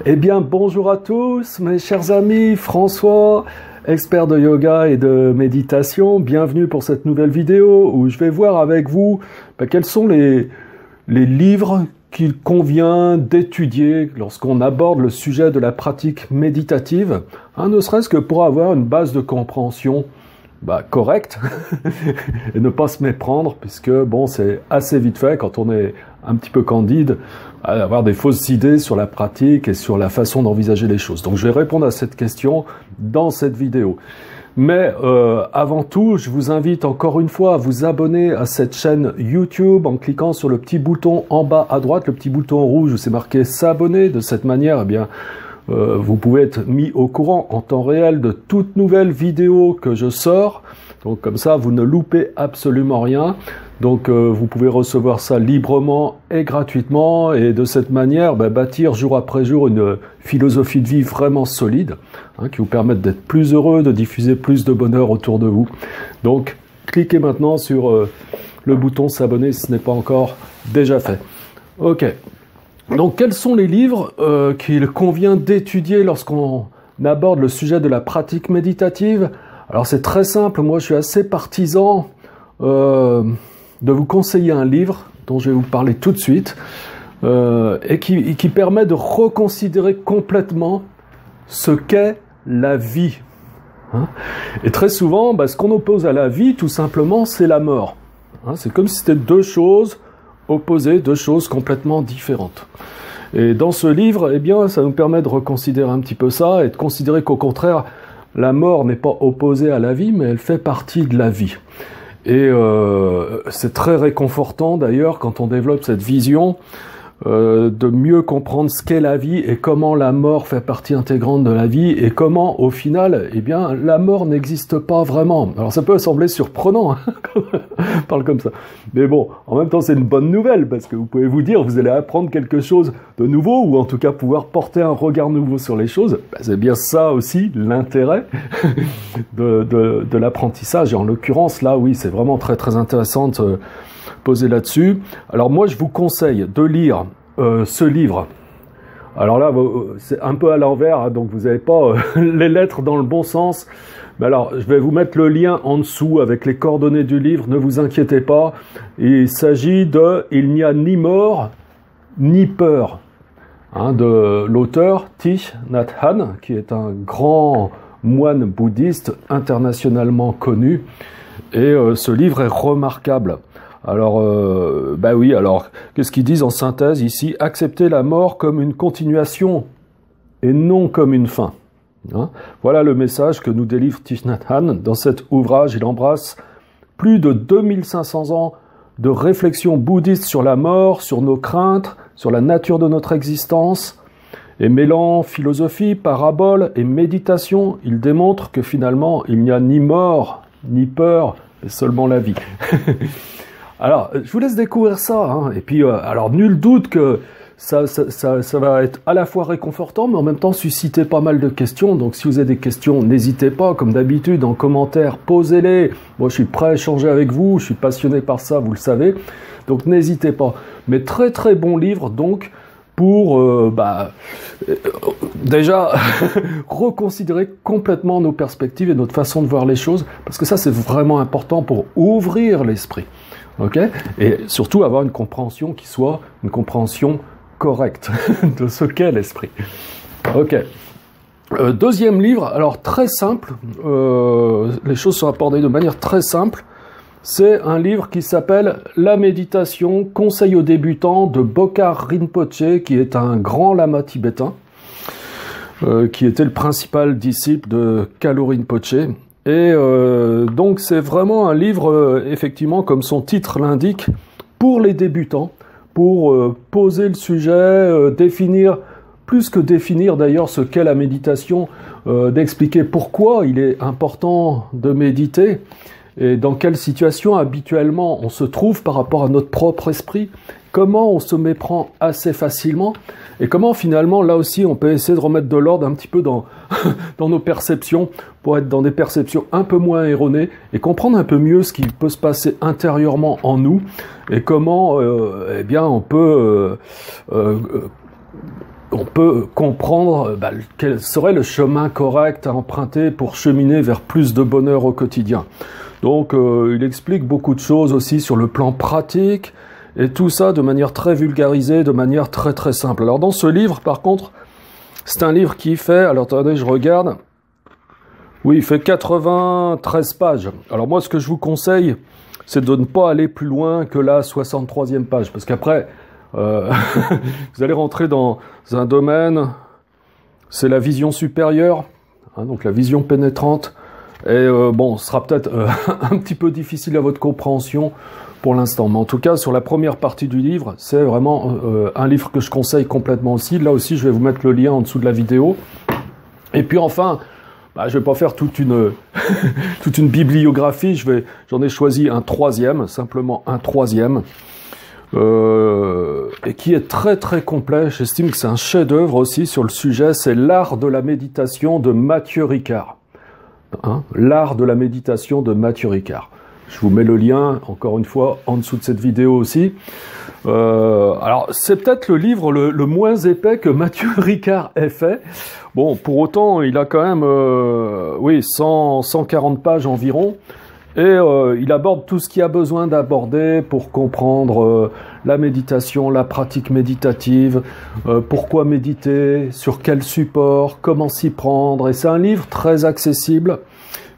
Eh bien, bonjour à tous, mes chers amis, François, expert de yoga et de méditation. Bienvenue pour cette nouvelle vidéo où je vais voir avec vous quels sont les livres qu'il convient d'étudier lorsqu'on aborde le sujet de la pratique méditative, ne serait-ce que pour avoir une base de compréhension correcte et ne pas se méprendre, puisque bon, c'est assez vite fait quand on est un petit peu candide à avoir des fausses idées sur la pratique et sur la façon d'envisager les choses. Donc je vais répondre à cette question dans cette vidéo. Mais avant tout, je vous invite encore une fois à vous abonner à cette chaîne YouTube en cliquant sur le petit bouton en bas à droite, le petit bouton rouge où c'est marqué s'abonner. De cette manière, eh bien, vous pouvez être mis au courant en temps réel de toute nouvelle vidéo que je sors. Donc comme ça, vous ne loupez absolument rien. Donc vous pouvez recevoir ça librement et gratuitement et de cette manière bâtir jour après jour une philosophie de vie vraiment solide qui vous permette d'être plus heureux, de diffuser plus de bonheur autour de vous. Donc cliquez maintenant sur le bouton s'abonner si ce n'est pas encore déjà fait. Ok. Donc quels sont les livres qu'il convient d'étudier lorsqu'on aborde le sujet de la pratique méditative? Alors c'est très simple, moi je suis assez partisan de vous conseiller un livre dont je vais vous parler tout de suite et qui permet de reconsidérer complètement ce qu'est la vie. Et très souvent, ce qu'on oppose à la vie, tout simplement, c'est la mort. C'est comme si c'était deux choses opposées, deux choses complètement différentes. Et dans ce livre, eh bien, ça nous permet de reconsidérer un petit peu ça et de considérer qu'au contraire, la mort n'est pas opposée à la vie, mais elle fait partie de la vie. Et c'est très réconfortant d'ailleurs quand on développe cette vision de mieux comprendre ce qu'est la vie et comment la mort fait partie intégrante de la vie et comment au final, eh bien, la mort n'existe pas vraiment. Alors ça peut sembler surprenant quand on parle comme ça, mais bon, en même temps c'est une bonne nouvelle parce que vous pouvez vous dire vous allez apprendre quelque chose de nouveau ou en tout cas pouvoir porter un regard nouveau sur les choses. C'est bien ça aussi l'intérêt de l'apprentissage et en l'occurrence là oui c'est vraiment très très intéressant de poser là-dessus. Alors moi je vous conseille de lire ce livre. Alors là c'est un peu à l'envers donc vous n'avez pas les lettres dans le bon sens. Mais alors je vais vous mettre le lien en dessous avec les coordonnées du livre, ne vous inquiétez pas. Il s'agit de Il n'y a ni mort ni peur de l'auteur Thich Nhat Hanh qui est un grand moine bouddhiste internationalement connu et ce livre est remarquable. Alors, oui, alors, qu'est-ce qu'ils disent en synthèse ici? Accepter la mort comme une continuation et non comme une fin. Voilà le message que nous délivre Thich Nhat Hanh. Dans cet ouvrage, il embrasse plus de 2500 ans de réflexion bouddhiste sur la mort, sur nos craintes, sur la nature de notre existence. Et mêlant philosophie, parabole et méditation, il démontre que finalement, il n'y a ni mort, ni peur, mais seulement la vie. Alors, je vous laisse découvrir ça, et puis, alors, nul doute que ça va être à la fois réconfortant, mais en même temps susciter pas mal de questions, donc si vous avez des questions, n'hésitez pas, comme d'habitude, en commentaire, posez-les, moi je suis prêt à échanger avec vous, je suis passionné par ça, vous le savez, donc n'hésitez pas. Mais très très bon livre, donc, pour déjà reconsidérer complètement nos perspectives et notre façon de voir les choses, parce que ça c'est vraiment important pour ouvrir l'esprit. Okay, et surtout avoir une compréhension qui soit une compréhension correcte de ce qu'est l'esprit. Ok. Deuxième livre, alors très simple, les choses sont abordées de manière très simple. C'est un livre qui s'appelle La méditation, conseil aux débutants de Bokar Rinpoche, qui est un grand lama tibétain, qui était le principal disciple de Kalu Rinpoche. Et donc c'est vraiment un livre, effectivement, comme son titre l'indique, pour les débutants, pour poser le sujet, définir, plus que définir d'ailleurs ce qu'est la méditation, d'expliquer pourquoi il est important de méditer, et dans quelle situation habituellement on se trouve par rapport à notre propre esprit, comment on se méprend assez facilement, et comment finalement là aussi on peut essayer de remettre de l'ordre un petit peu dans nos perceptions, pour être dans des perceptions un peu moins erronées, et comprendre un peu mieux ce qui peut se passer intérieurement en nous, et comment eh bien on peut on peut comprendre quel serait le chemin correct à emprunter pour cheminer vers plus de bonheur au quotidien. Donc il explique beaucoup de choses aussi sur le plan pratique, et tout ça de manière très vulgarisée, de manière très très simple. Alors dans ce livre, par contre, c'est un livre qui fait, alors attendez, je regarde, oui, il fait 93 pages. Alors moi, ce que je vous conseille, c'est de ne pas aller plus loin que la 63e page, parce qu'après, vous allez rentrer dans un domaine, c'est la vision supérieure, hein, donc la vision pénétrante, et bon, ce sera peut-être un petit peu difficile à votre compréhension pour l'instant, mais en tout cas, sur la première partie du livre, c'est vraiment un livre que je conseille complètement aussi. Là aussi, je vais vous mettre le lien en dessous de la vidéo. Et puis enfin, je vais pas faire toute une toute une bibliographie, j'en ai choisi un troisième, simplement un troisième, et qui est très très complet. J'estime que c'est un chef-d'œuvre aussi sur le sujet, c'est L'art de la méditation de Matthieu Ricard. Hein, L'art de la méditation de Matthieu Ricard. Je vous mets le lien, encore une fois, en dessous de cette vidéo aussi. Alors, c'est peut-être le livre le moins épais que Matthieu Ricard ait fait. Bon, pour autant, il a quand même, oui, 140 pages environ. Et il aborde tout ce qu'il y a besoin d'aborder pour comprendre la méditation, la pratique méditative, pourquoi méditer, sur quel support, comment s'y prendre. Et c'est un livre très accessible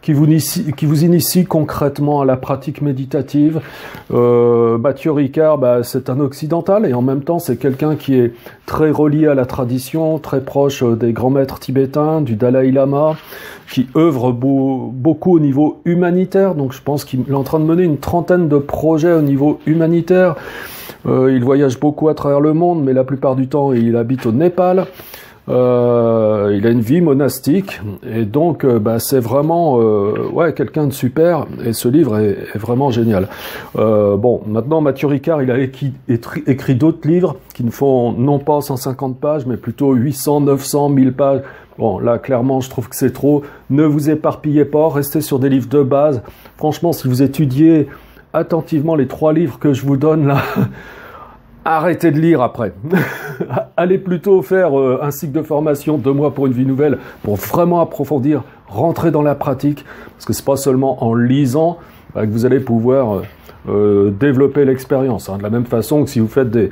qui vous initie concrètement à la pratique méditative. Matthieu Ricard, c'est un occidental et en même temps c'est quelqu'un qui est très relié à la tradition, très proche des grands maîtres tibétains, du Dalai Lama, qui œuvre beaucoup au niveau humanitaire. Donc je pense qu'il est en train de mener une trentaine de projets au niveau humanitaire. Il voyage beaucoup à travers le monde, mais la plupart du temps il habite au Népal. Il a une vie monastique et donc c'est vraiment ouais, quelqu'un de super, et ce livre est vraiment génial. Bon, maintenant Matthieu Ricard, il a écrit d'autres livres qui ne font non pas 150 pages mais plutôt 800, 900, 1000 pages. Bon, là clairement je trouve que c'est trop. Ne vous éparpillez pas, restez sur des livres de base. Franchement, si vous étudiez attentivement les 3 livres que je vous donne là, arrêtez de lire après. Allez plutôt faire un cycle de formation 2 mois pour une vie nouvelle pour vraiment approfondir, rentrer dans la pratique, parce que c'est pas seulement en lisant que vous allez pouvoir développer l'expérience. Hein. De la même façon que si vous faites des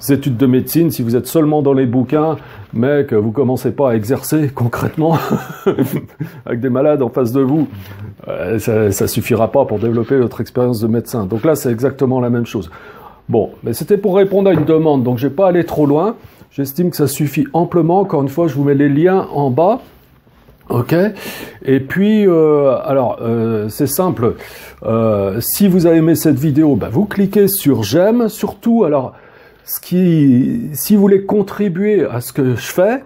études de médecine, si vous êtes seulement dans les bouquins, mais que vous commencez pas à exercer concrètement avec des malades en face de vous, ça suffira pas pour développer votre expérience de médecin. Donc là, c'est exactement la même chose. Bon, mais c'était pour répondre à une demande, donc je vais pas aller trop loin. J'estime que ça suffit amplement. Encore une fois, je vous mets les liens en bas. Ok. Et puis, c'est simple. Si vous avez aimé cette vidéo, vous cliquez sur j'aime. Surtout, alors, si vous voulez contribuer à ce que je fais,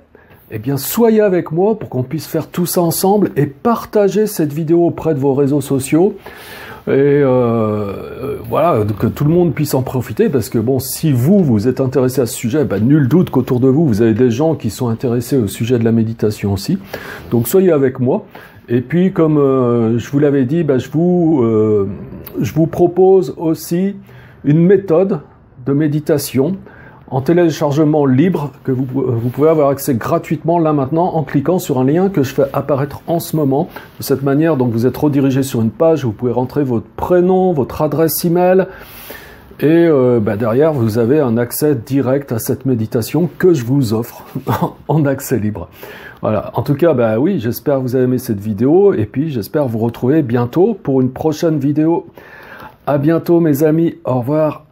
eh bien, soyez avec moi pour qu'on puisse faire tout ça ensemble et partager cette vidéo auprès de vos réseaux sociaux. Et voilà, que tout le monde puisse en profiter, parce que bon, si vous êtes intéressé à ce sujet, nul doute qu'autour de vous, vous avez des gens qui sont intéressés au sujet de la méditation aussi. Donc soyez avec moi. Et puis, comme je vous l'avais dit, je vous propose aussi une méthode de méditation en téléchargement libre que vous pouvez avoir accès gratuitement là maintenant en cliquant sur un lien que je fais apparaître en ce moment. De cette manière, donc vous êtes redirigé sur une page, vous pouvez rentrer votre prénom, votre adresse email et derrière vous avez un accès direct à cette méditation que je vous offre en accès libre. Voilà. En tout cas, oui, j'espère que vous avez aimé cette vidéo et puis j'espère vous retrouver bientôt pour une prochaine vidéo. À bientôt mes amis, au revoir.